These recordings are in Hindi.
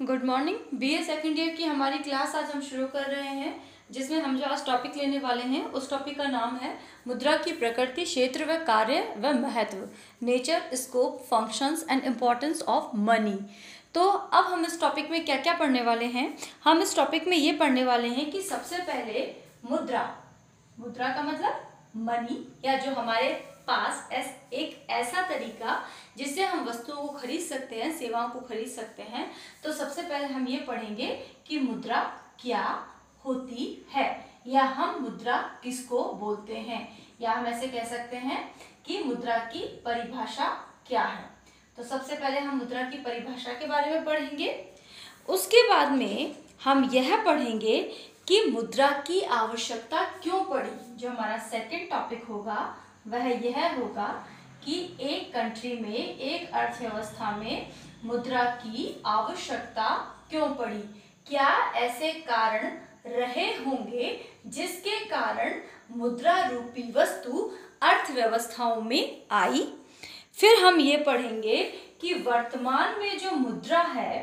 Good morning. BA second year की हमारी क्लास आज हम शुरू कर रहे हैं, जिसमें हम जो आज टॉपिक लेने वाले हैं उस टॉपिक का नाम है मुद्रा की प्रकृति, क्षेत्र व कार्य व महत्व, nature, scope, functions and importance of money. तो अब हम इस टॉपिक में क्या क्या पढ़ने वाले हैं। हम इस टॉपिक में ये पढ़ने वाले हैं कि सबसे पहले मुद्रा का मतलब मनी, या जो हमारे पास एक ऐसा तरीका जिससे हम वस्तुओं को खरीद सकते हैं, सेवाओं को खरीद सकते हैं। तो सबसे पहले हम ये पढ़ेंगे कि मुद्रा क्या होती है, या हम मुद्रा किसको बोलते हैं, या हम ऐसे कह सकते हैं कि मुद्रा की परिभाषा क्या है। तो सबसे पहले हम मुद्रा की परिभाषा के बारे में पढ़ेंगे। उसके बाद में हम यह पढ़ेंगे कि मुद्रा की आवश्यकता क्यों पड़ी। जो हमारा सेकंड टॉपिक होगा वह यह होगा कि एक कंट्री में, एक अर्थव्यवस्था में मुद्रा की आवश्यकता क्यों पड़ी, क्या ऐसे कारण रहे होंगे जिसके कारण मुद्रा रूपी वस्तु अर्थव्यवस्थाओं में आई। फिर हम ये पढ़ेंगे कि वर्तमान में जो मुद्रा है,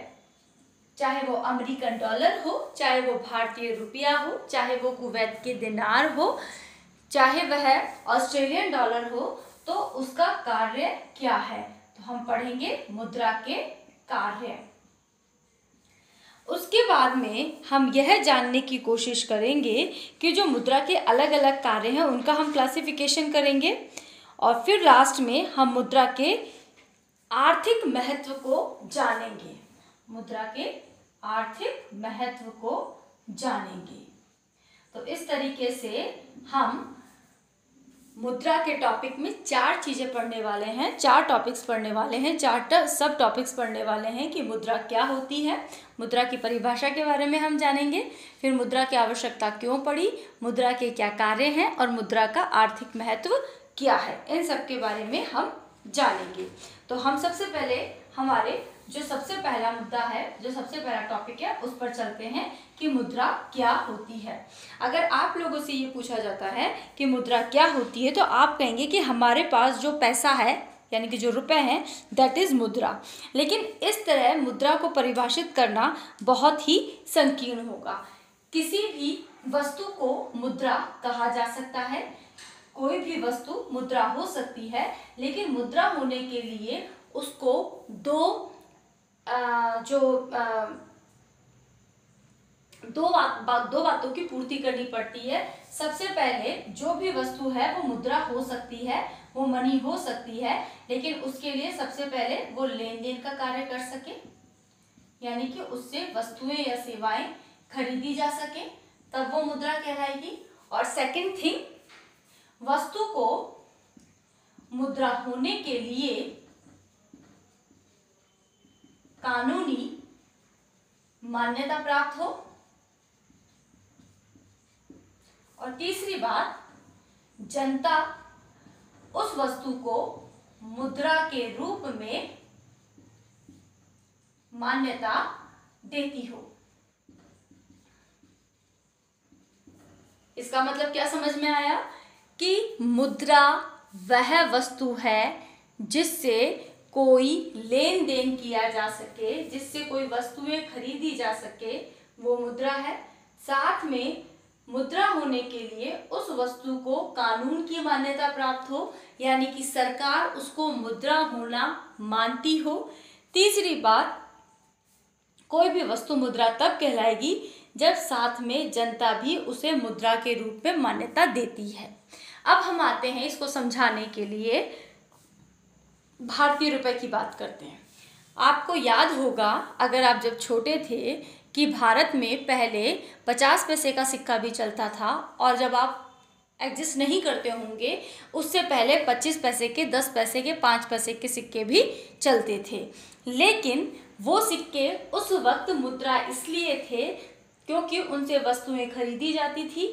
चाहे वो अमेरिकन डॉलर हो, चाहे वो भारतीय रुपया हो, चाहे वो कुवैत के दिनार हो, चाहे वह ऑस्ट्रेलियन डॉलर हो, तो उसका कार्य क्या है। तो हम पढ़ेंगे मुद्रा के कार्य। उसके बाद में हम यह जानने की कोशिश करेंगे कि जो मुद्रा के अलग अलग कार्य हैं उनका हम क्लासिफिकेशन करेंगे, और फिर लास्ट में हम मुद्रा के आर्थिक महत्व को जानेंगे। मुद्रा के आर्थिक महत्व को जानेंगे। तो इस तरीके से हम मुद्रा के टॉपिक में 4 चीज़ें पढ़ने वाले हैं, 4 टॉपिक्स पढ़ने वाले हैं, 4 सब टॉपिक्स पढ़ने वाले हैं कि मुद्रा क्या होती है, मुद्रा की परिभाषा के बारे में हम जानेंगे, फिर मुद्रा की आवश्यकता क्यों पड़ी, मुद्रा के क्या कार्य हैं और मुद्रा का आर्थिक महत्व क्या है, इन सब के बारे में हम जानेंगे। तो हम सबसे पहले हमारे जो सबसे पहला मुद्दा है, जो सबसे पहला टॉपिक है, उस पर चलते हैं कि मुद्रा क्या होती है। अगर आप लोगों से ये पूछा जाता है कि मुद्रा क्या होती है, तो आप कहेंगे कि हमारे पास जो पैसा है, यानी कि जो रुपए हैं, दैट इज़ मुद्रा। लेकिन इस तरह मुद्रा को परिभाषित करना बहुत ही संकीर्ण होगा। किसी भी वस्तु को मुद्रा कहा जा सकता है, कोई भी वस्तु मुद्रा हो सकती है, लेकिन मुद्रा होने के लिए उसको दो बातों की पूर्ति करनी पड़ती है। सबसे पहले जो भी वस्तु है वो मुद्रा हो सकती है, वो मनी हो सकती है, लेकिन उसके लिए सबसे पहले वो लेन देन का कार्य कर सके, यानी कि उससे वस्तुएं या सेवाएं खरीदी जा सके, तब वो मुद्रा कहलाएगी। और सेकंड थिंग, वस्तु को मुद्रा होने के लिए कानूनी मान्यता प्राप्त हो। और तीसरी बात, जनता उस वस्तु को मुद्रा के रूप में मान्यता देती हो। इसका मतलब क्या समझ में आया कि मुद्रा वह वस्तु है जिससे कोई लेन देन किया जा सके, जिससे कोई वस्तुएं खरीदी जा सके, वो मुद्रा है। साथ में मुद्रा होने के लिए उस वस्तु को कानून की मान्यता प्राप्त हो, यानी कि सरकार उसको मुद्रा होना मानती हो। तीसरी बात, कोई भी वस्तु मुद्रा तब कहलाएगी जब साथ में जनता भी उसे मुद्रा के रूप में मान्यता देती है। अब हम आते हैं इसको समझाने के लिए भारतीय रुपए की बात करते हैं। आपको याद होगा, अगर आप जब छोटे थे, कि भारत में पहले 50 पैसे का सिक्का भी चलता था, और जब आप एग्जिस्ट नहीं करते होंगे उससे पहले 25 पैसे के, 10 पैसे के, 5 पैसे के सिक्के भी चलते थे। लेकिन वो सिक्के उस वक्त मुद्रा इसलिए थे क्योंकि उनसे वस्तुएं खरीदी जाती थी,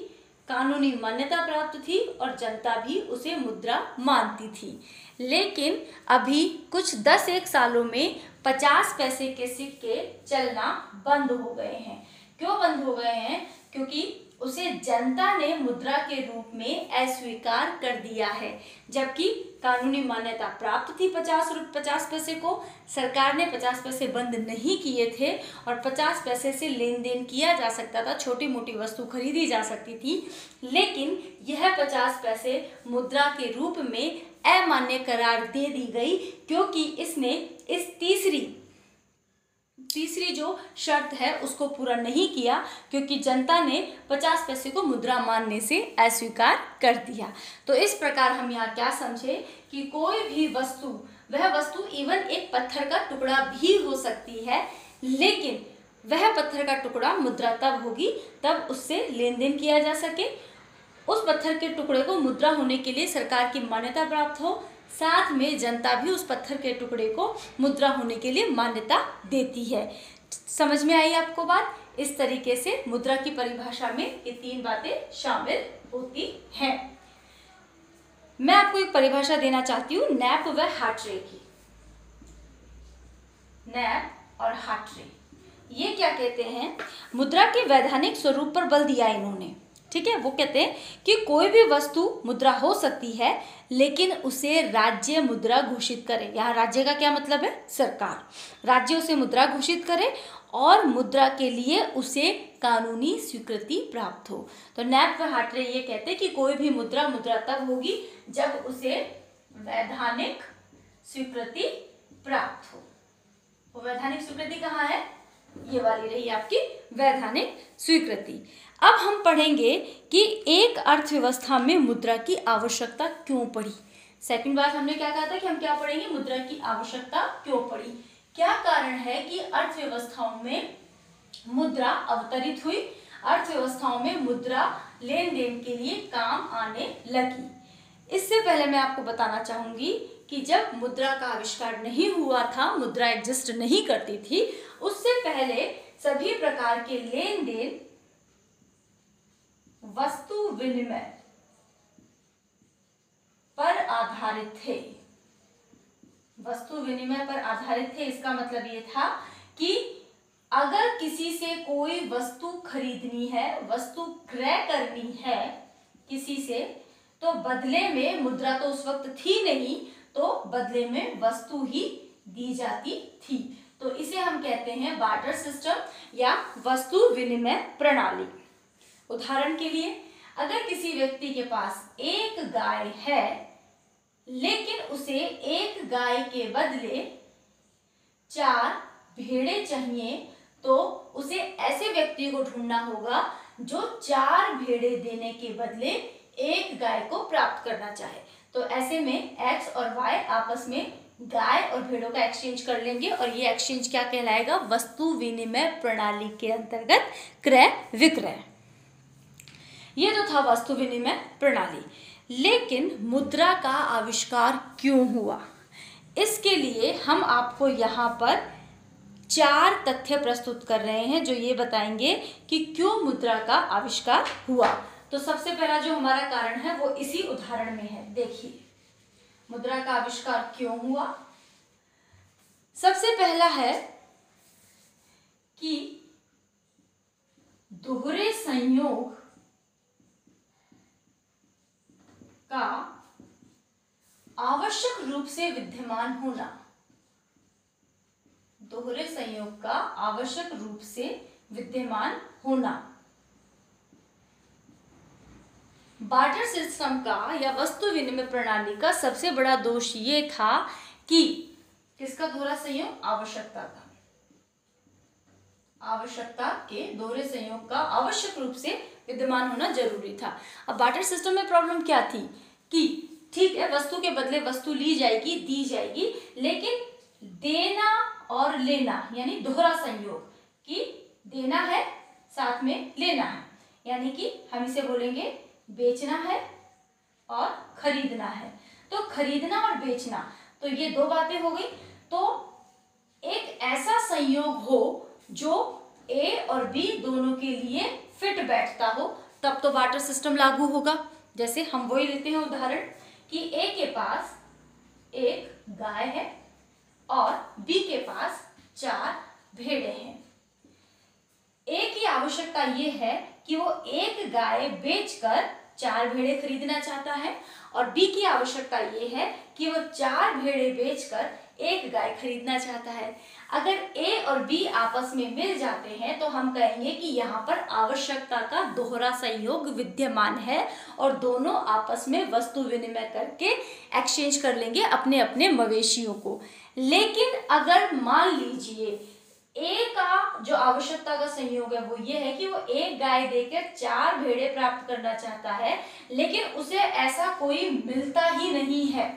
कानूनी मान्यता प्राप्त थी और जनता भी उसे मुद्रा मानती थी। लेकिन अभी कुछ 10-1 सालों में 50 पैसे के सिक्के चलना बंद हो गए हैं। क्यों बंद हो गए हैं? क्योंकि उसे जनता ने मुद्रा के रूप में अस्वीकार कर दिया है, जबकि कानूनी मान्यता प्राप्त थी 50 पैसे को। सरकार ने 50 पैसे बंद नहीं किए थे और 50 पैसे से लेन देन किया जा सकता था, छोटी मोटी वस्तु खरीदी जा सकती थी। लेकिन यह 50 पैसे मुद्रा के रूप में अमान्य करार दे दी गई, क्योंकि इसने इस तीसरी जो शर्त है उसको पूरा नहीं किया, क्योंकि जनता ने 50 पैसे को मुद्रा मानने से अस्वीकार कर दिया। तो इस प्रकार हम यहाँ क्या समझे कि कोई भी वस्तु, वह वस्तु इवन एक पत्थर का टुकड़ा भी हो सकती है, लेकिन वह पत्थर का टुकड़ा मुद्रा तब होगी तब उससे लेन देन किया जा सके, उस पत्थर के टुकड़े को मुद्रा होने के लिए सरकार की मान्यता प्राप्त हो, साथ में जनता भी उस पत्थर के टुकड़े को मुद्रा होने के लिए मान्यता देती है। समझ में आई आपको बात? इस तरीके से मुद्रा की परिभाषा में ये 3 बातें शामिल होती हैं। मैं आपको एक परिभाषा देना चाहती हूँ नैप व हार्ट्रे की। नैप और हार्ट्रे ये क्या कहते हैं? मुद्रा के वैधानिक स्वरूप पर बल दिया इन्होंने। ठीक है, वो कहते हैं कि कोई भी वस्तु मुद्रा हो सकती है, लेकिन उसे राज्य मुद्रा घोषित करे। यहाँ राज्य का क्या मतलब है? सरकार। राज्य उसे मुद्रा घोषित करे और मुद्रा के लिए उसे कानूनी स्वीकृति प्राप्त हो। तो नैप व हार्ट्रे ये कहते हैं कि कोई भी मुद्रा तब होगी जब उसे वैधानिक स्वीकृति प्राप्त हो। वो वैधानिक स्वीकृति कहाँ है? ये वाली रही आपकी वैधानिक स्वीकृति। अब हम पढ़ेंगे कि एक अर्थव्यवस्था में मुद्रा की आवश्यकता क्यों पड़ी। सेकंड बार हमने क्या कहा था कि हम क्या पढ़ेंगे? मुद्रा की आवश्यकता क्यों पड़ी, क्या कारण है कि अर्थव्यवस्थाओं में मुद्रा अवतरित हुई, अर्थव्यवस्थाओं में मुद्रा लेन देन के लिए काम आने लगी। इससे पहले मैं आपको बताना चाहूंगी कि जब मुद्रा का आविष्कार नहीं हुआ था, मुद्रा एग्जिस्ट नहीं करती थी, उससे पहले सभी प्रकार के लेन देन वस्तु विनिमय पर आधारित थे। वस्तु विनिमय पर आधारित थे, इसका मतलब ये था कि अगर किसी से कोई वस्तु खरीदनी है, वस्तु क्रय करनी है किसी से, तो बदले में मुद्रा तो उस वक्त थी नहीं, तो बदले में वस्तु ही दी जाती थी। तो इसे हम कहते हैं बार्टर सिस्टम या वस्तु विनिमय प्रणाली। उदाहरण के लिए, अगर किसी व्यक्ति के पास एक गाय है, लेकिन उसे एक गाय के बदले 4 भेड़ें चाहिए, तो उसे ऐसे व्यक्ति को ढूंढना होगा जो 4 भेड़ें देने के बदले एक गाय को प्राप्त करना चाहे। तो ऐसे में X और Y आपस में गाय और भेड़ों का एक्सचेंज कर लेंगे और ये एक्सचेंज क्या कहलाएगा? वस्तु विनिमय प्रणाली के अंतर्गत क्रय विक्रय। ये तो था वस्तु विनिमय प्रणाली। लेकिन मुद्रा का आविष्कार क्यों हुआ, इसके लिए हम आपको यहाँ पर 4 तथ्य प्रस्तुत कर रहे हैं जो ये बताएंगे कि क्यों मुद्रा का आविष्कार हुआ। तो सबसे पहला जो हमारा कारण है वो इसी उदाहरण में है। देखिए मुद्रा का आविष्कार क्यों हुआ। सबसे पहला है कि दोहरे संयोग का आवश्यक रूप से विद्यमान होना। दोहरे संयोग का आवश्यक रूप से विद्यमान होना। बार्टर सिस्टम का या वस्तु विनिमय प्रणाली का सबसे बड़ा दोष ये था कि किसका दोहरा संयोग? आवश्यकता का। आवश्यकता के दोहरे संयोग का आवश्यक रूप से विद्यमान होना जरूरी था। अब बार्टर सिस्टम में प्रॉब्लम क्या थी कि ठीक है, वस्तु के बदले वस्तु ली जाएगी, दी जाएगी, लेकिन देना और लेना यानी दोहरा संयोग कि देना है साथ में लेना है, यानी कि हम इसे बोलेंगे बेचना है और खरीदना है। तो खरीदना और बेचना, तो ये 2 बातें हो गई। तो एक ऐसा संयोग हो जो ए और बी दोनों के लिए फिट बैठता हो, तब तो बार्टर सिस्टम लागू होगा। जैसे हम वही लेते हैं उदाहरण कि ए के पास एक गाय है और बी के पास 4 भेड़ें हैं। ए की आवश्यकता आवश्यकता ये है कि वो एक गाय बेचकर 4 भेड़ें खरीदना चाहता है, और बी की आवश्यकता ये है कि वो 4 भेड़ें बेचकर एक गाय खरीदना चाहता है। अगर ए और बी आपस में मिल जाते हैं तो हम कहेंगे कि यहाँ पर आवश्यकता का दोहरा संयोग विद्यमान है और दोनों आपस में वस्तु विनिमय करके एक्सचेंज कर लेंगे अपने अपने मवेशियों को। लेकिन अगर मान लीजिए ए का जो आवश्यकता का संयोग है वो ये है कि वो एक गाय देकर 4 भेड़ें प्राप्त करना चाहता है, लेकिन उसे ऐसा कोई मिलता ही नहीं है,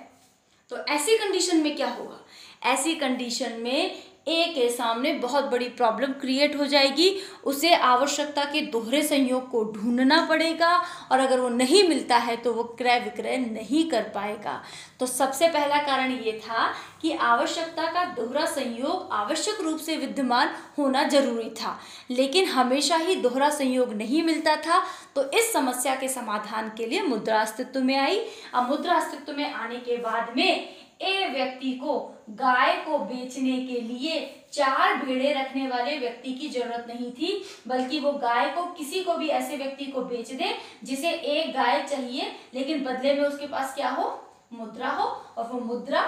तो ऐसी कंडीशन में क्या होगा? ऐसी कंडीशन में ए के सामने बहुत बड़ी प्रॉब्लम क्रिएट हो जाएगी। उसे आवश्यकता के दोहरे संयोग को ढूंढना पड़ेगा, और अगर वो नहीं मिलता है तो वो क्रय विक्रय नहीं कर पाएगा। तो सबसे पहला कारण ये था कि आवश्यकता का दोहरा संयोग आवश्यक रूप से विद्यमान होना जरूरी था, लेकिन हमेशा ही दोहरा संयोग नहीं मिलता था। तो इस समस्या के समाधान के लिए मुद्रा अस्तित्व में आई। अब मुद्रा अस्तित्व में आने के बाद में ए व्यक्ति को गाय को बेचने के लिए 4 भेड़ें रखने वाले व्यक्ति की जरूरत नहीं थी, बल्कि वो गाय को किसी को भी ऐसे व्यक्ति को बेच दे जिसे एक गाय चाहिए, लेकिन बदले में उसके पास क्या हो? मुद्रा हो, और वो मुद्रा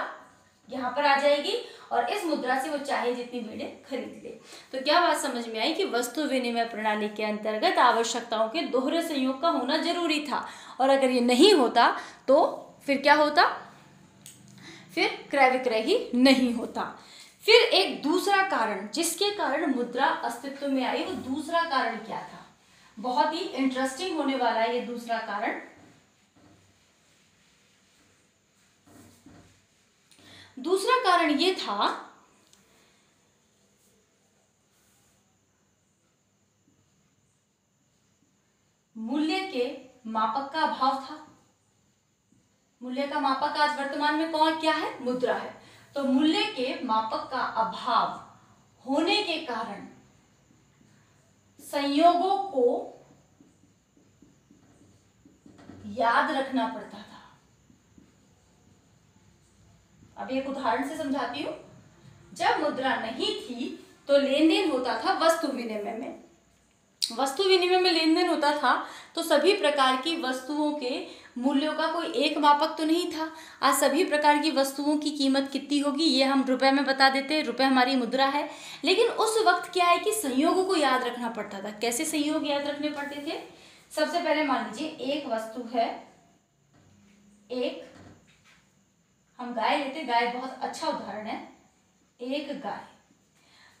यहाँ पर आ जाएगी और इस मुद्रा से वो चाहे जितनी भेड़ें खरीद ले। तो क्या बात समझ में आई कि वस्तु विनिमय प्रणाली के अंतर्गत आवश्यकताओं के दोहरे संयोग का होना जरूरी था, और अगर ये नहीं होता तो फिर क्या होता? फिर क्रय विक्रय ही नहीं होता। फिर एक दूसरा कारण जिसके कारण मुद्रा अस्तित्व में आई, वो दूसरा कारण क्या था? बहुत ही इंटरेस्टिंग होने वाला है ये दूसरा कारण। दूसरा कारण ये था मूल्य के मापक का अभाव था। मूल्य का मापक आज वर्तमान में कौन क्या है? मुद्रा है। तो मूल्य के मापक का अभाव होने के कारण संयोगों को याद रखना पड़ता था। अब एक उदाहरण से समझाती हूं। जब मुद्रा नहीं थी तो लेन देन होता था वस्तु विनिमय में। वस्तु विनिमय में लेन देन होता था तो सभी प्रकार की वस्तुओं के मूल्यों का कोई एक मापक तो नहीं था। आज सभी प्रकार की वस्तुओं की कीमत कितनी होगी ये हम रुपए में बता देते हैं, रुपए हमारी मुद्रा है। लेकिन उस वक्त क्या है कि संयोगों को याद रखना पड़ता था। कैसे संयोग याद रखने पड़ते थे? सबसे पहले मान लीजिए एक वस्तु है, एक हम गाय लेते, गाय बहुत अच्छा उदाहरण है। एक गाय,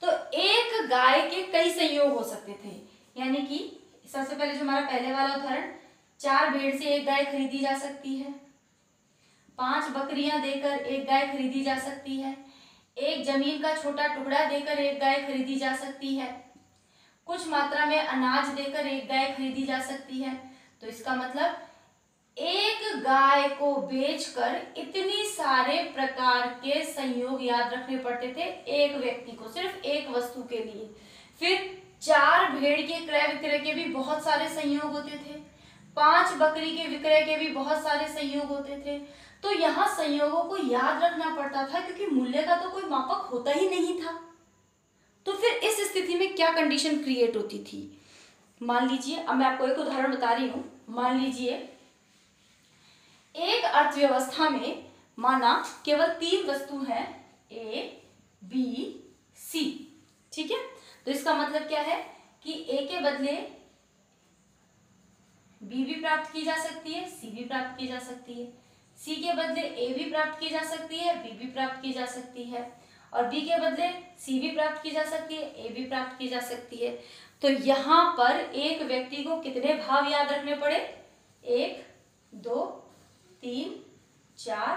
तो एक गाय के कई संयोग हो सकते थे। यानी कि सबसे पहले जो हमारा पहले वाला उदाहरण, 4 भेड़ से एक गाय खरीदी जा सकती है, 5 बकरियां देकर एक गाय खरीदी जा सकती है, एक जमीन का छोटा टुकड़ा देकर एक गाय खरीदी जा सकती है, कुछ मात्रा में अनाज देकर एक गाय खरीदी जा सकती है। तो इसका मतलब एक गाय को बेचकर इतनी सारे प्रकार के संयोग याद रखने पड़ते थे एक व्यक्ति को, सिर्फ एक वस्तु के लिए। फिर 4 भेड़ के क्रय विक्रय के भी बहुत सारे संयोग होते थे, 5 बकरी के विक्रय के भी बहुत सारे संयोग होते थे। तो यहाँ संयोगों को याद रखना पड़ता था क्योंकि मूल्य का तो कोई मापक होता ही नहीं था। तो फिर इस स्थिति में क्या कंडीशन क्रिएट होती थी? मान लीजिए, अब मैं आपको एक उदाहरण बता रही हूं। मान लीजिए एक अर्थव्यवस्था में माना केवल 3 वस्तु हैं, ए, बी, सी। ठीक है, तो इसका मतलब क्या है कि ए के बदले बी भी प्राप्त की जा सकती है, सी भी प्राप्त की जा सकती है, सी के बदले ए भी प्राप्त की जा सकती है, बी भी प्राप्त की जा सकती है, और बी के बदले सी भी प्राप्त की जा सकती है, ए भी प्राप्त की जा सकती है। तो यहाँ पर एक व्यक्ति को कितने भाव याद रखने पड़े? 1, 2, 3, 4,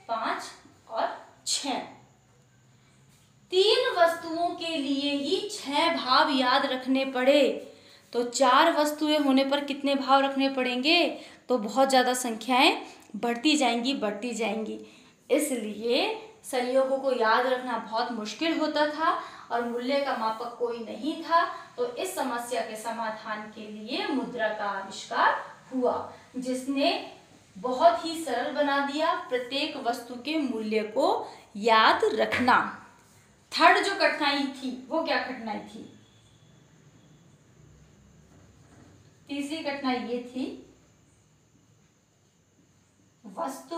5 और 6। 3 वस्तुओं के लिए ही 6 भाव याद रखने पड़े। तो 4 वस्तुएं होने पर कितने भाव रखने पड़ेंगे? तो बहुत ज़्यादा संख्याएं बढ़ती जाएंगी। इसलिए संयोगों को याद रखना बहुत मुश्किल होता था और मूल्य का मापक कोई नहीं था। तो इस समस्या के समाधान के लिए मुद्रा का आविष्कार हुआ, जिसने बहुत ही सरल बना दिया प्रत्येक वस्तु के मूल्य को याद रखना। थर्ड जो कठिनाई थी वो क्या कठिनाई थी? तीसरी कठिनाई ये थी वस्तु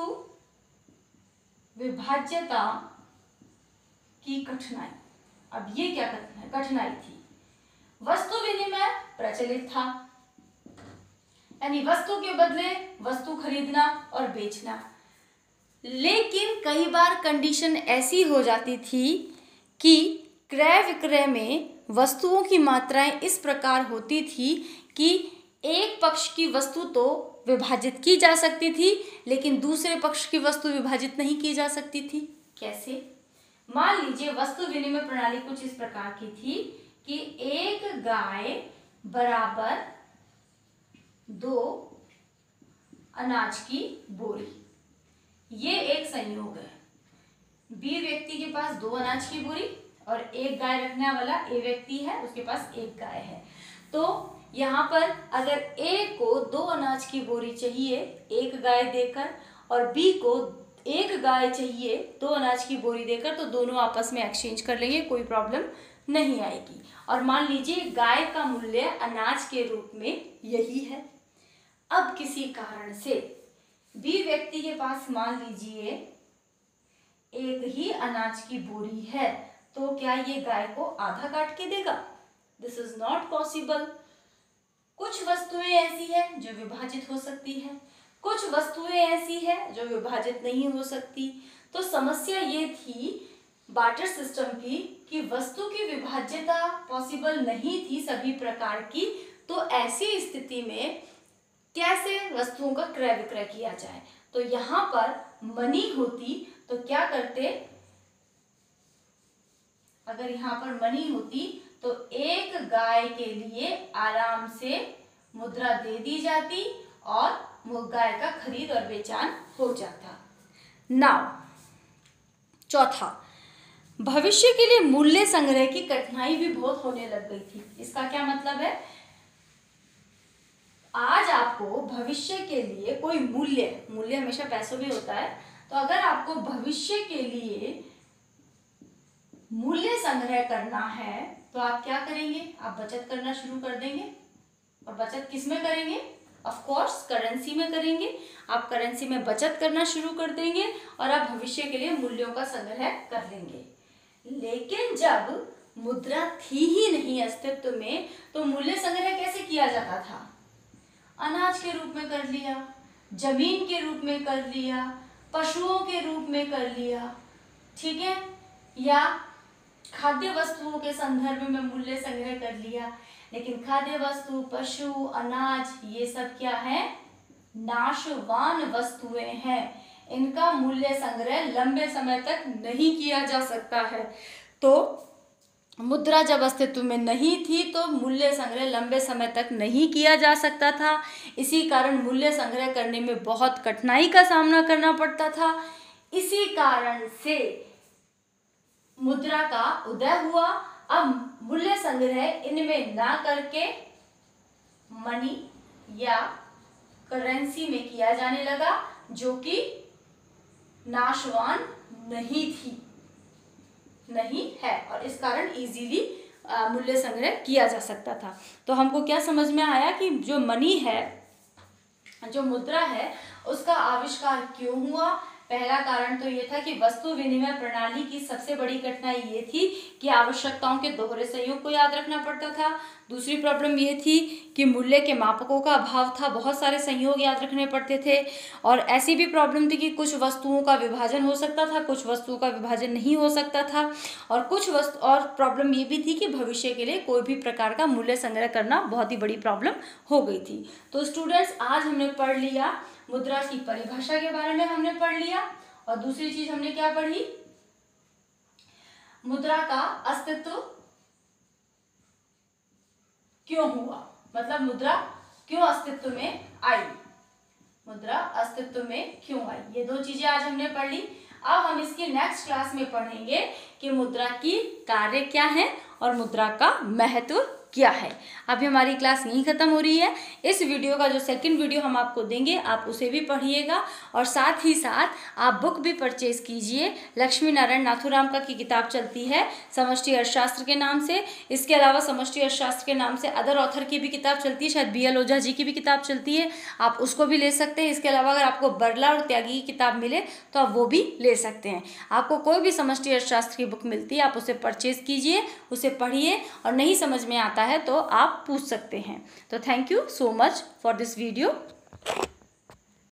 विभाज्यता की कठिनाई। अब ये क्या कठिनाई थी? वस्तु विनिमय प्रचलित था, यानी वस्तु के बदले वस्तु खरीदना और बेचना, लेकिन कई बार कंडीशन ऐसी हो जाती थी कि क्रय विक्रय में वस्तुओं की मात्राएं इस प्रकार होती थी कि एक पक्ष की वस्तु तो विभाजित की जा सकती थी, लेकिन दूसरे पक्ष की वस्तु विभाजित नहीं की जा सकती थी। कैसे? मान लीजिए वस्तु विनिमय प्रणाली कुछ इस प्रकार की थी कि एक गाय बराबर 2 अनाज की बोरी, ये एक संयोग है। बी व्यक्ति के पास 2 अनाज की बोरी और एक गाय रखने वाला ए व्यक्ति है, उसके पास एक गाय है। तो यहाँ पर अगर ए को 2 अनाज की बोरी चाहिए एक गाय देकर और बी को एक गाय चाहिए 2 अनाज की बोरी देकर, तो दोनों आपस में एक्सचेंज कर लेंगे, कोई प्रॉब्लम नहीं आएगी। और मान लीजिए गाय का मूल्य अनाज के रूप में यही है। अब किसी कारण से बी व्यक्ति के पास मान लीजिए एक ही अनाज की बोरी है, तो क्या ये गाय को आधा काट के देगा? This is not possible. कुछ वस्तुएं ऐसी है जो विभाजित हो सकती है, कुछ वस्तुएं ऐसी है जो विभाजित नहीं हो सकती। तो समस्या ये थी बार्टर सिस्टम की कि वस्तु की विभाज्यता पॉसिबल नहीं थी सभी प्रकार की। तो ऐसी स्थिति में कैसे वस्तुओं का क्रय विक्रय किया जाए? तो यहाँ पर मनी होती तो क्या करते? अगर यहाँ पर मनी होती तो एक गाय के लिए आराम से मुद्रा दे दी जाती और गाय का खरीद और बेचान हो जाता। नाउ चौथा, भविष्य के लिए मूल्य संग्रह की कठिनाई भी बहुत होने लग गई थी। इसका क्या मतलब है? आज आपको भविष्य के लिए कोई मूल्य हमेशा पैसों में होता है, तो अगर आपको भविष्य के लिए मूल्य संग्रह करना है तो आप क्या करेंगे? आप बचत करना शुरू कर देंगे। और बचत किस में करेंगे? ऑफ कोर्स करेंसी में करेंगे। आप करेंसी में बचत करना शुरू कर देंगे और आप भविष्य के लिए मूल्यों का संग्रह कर लेंगे। लेकिन जब मुद्रा थी ही नहीं अस्तित्व में, तो मूल्य संग्रह कैसे किया जाता था? अनाज के रूप में कर लिया, जमीन के रूप में कर लिया, पशुओं के रूप में कर लिया, ठीक है, या खाद्य वस्तुओं के संदर्भ में मूल्य संग्रह कर लिया। लेकिन खाद्य वस्तु, पशु, अनाज, ये सब क्या है? नाशवान वस्तुएं हैं। इनका मूल्य संग्रह लंबे समय तक नहीं किया जा सकता है। तो मुद्रा जब अस्तित्व में नहीं थी तो मूल्य संग्रह लंबे समय तक नहीं किया जा सकता था। इसी कारण मूल्य संग्रह करने में बहुत कठिनाई का सामना करना पड़ता था। इसी कारण से मुद्रा का उदय हुआ। अब मूल्य संग्रह इनमें ना करके मनी या करेंसी में किया जाने लगा, जो कि नाशवान नहीं है और इस कारण इजीली मूल्य संग्रह किया जा सकता था। तो हमको क्या समझ में आया कि जो मनी है, जो मुद्रा है, उसका आविष्कार क्यों हुआ? पहला कारण तो ये था कि वस्तु विनिमय प्रणाली की सबसे बड़ी कठिनाई ये थी कि आवश्यकताओं के दोहरे संयोग को याद रखना पड़ता था। दूसरी प्रॉब्लम ये थी कि मूल्य के मापकों का अभाव था, बहुत सारे संयोग याद रखने पड़ते थे। और ऐसी भी प्रॉब्लम थी कि कुछ वस्तुओं का विभाजन हो सकता था, कुछ वस्तुओं का विभाजन नहीं हो सकता था। और प्रॉब्लम ये भी थी कि भविष्य के लिए कोई भी प्रकार का मूल्य संग्रह करना बहुत ही बड़ी प्रॉब्लम हो गई थी। तो स्टूडेंट्स, आज हमने पढ़ लिया मुद्रा की परिभाषा के बारे में हमने पढ़ लिया, और दूसरी चीज हमने क्या पढ़ी? मुद्रा का अस्तित्व क्यों हुआ, मतलब मुद्रा क्यों अस्तित्व में आई, मुद्रा अस्तित्व में क्यों आई। ये दो चीजें आज हमने पढ़ ली। अब हम इसकी नेक्स्ट क्लास में पढ़ेंगे कि मुद्रा की कार्य क्या है और मुद्रा का महत्व किया है। अभी हमारी क्लास यहीं ख़त्म हो रही है। इस वीडियो का जो सेकंड वीडियो हम आपको देंगे आप उसे भी पढ़िएगा और साथ ही साथ आप बुक भी परचेज कीजिए। लक्ष्मी नारायण नाथुराम का की किताब चलती है समष्टि अर्थशास्त्र के नाम से। इसके अलावा समष्टि अर्थशास्त्र के नाम से अदर ऑथर की भी किताब चलती है, शायद BL ओझा जी की भी किताब चलती है, आप उसको भी ले सकते हैं। इसके अलावा अगर आपको बरला और त्यागी की किताब मिले तो आप वो भी ले सकते हैं। आपको कोई भी समष्टि अर्थशास्त्र की बुक मिलती है आप उसे परचेज कीजिए, उसे पढ़िए और नहीं समझ में आता है तो आप पूछ सकते हैं। तो thank you so much for this video.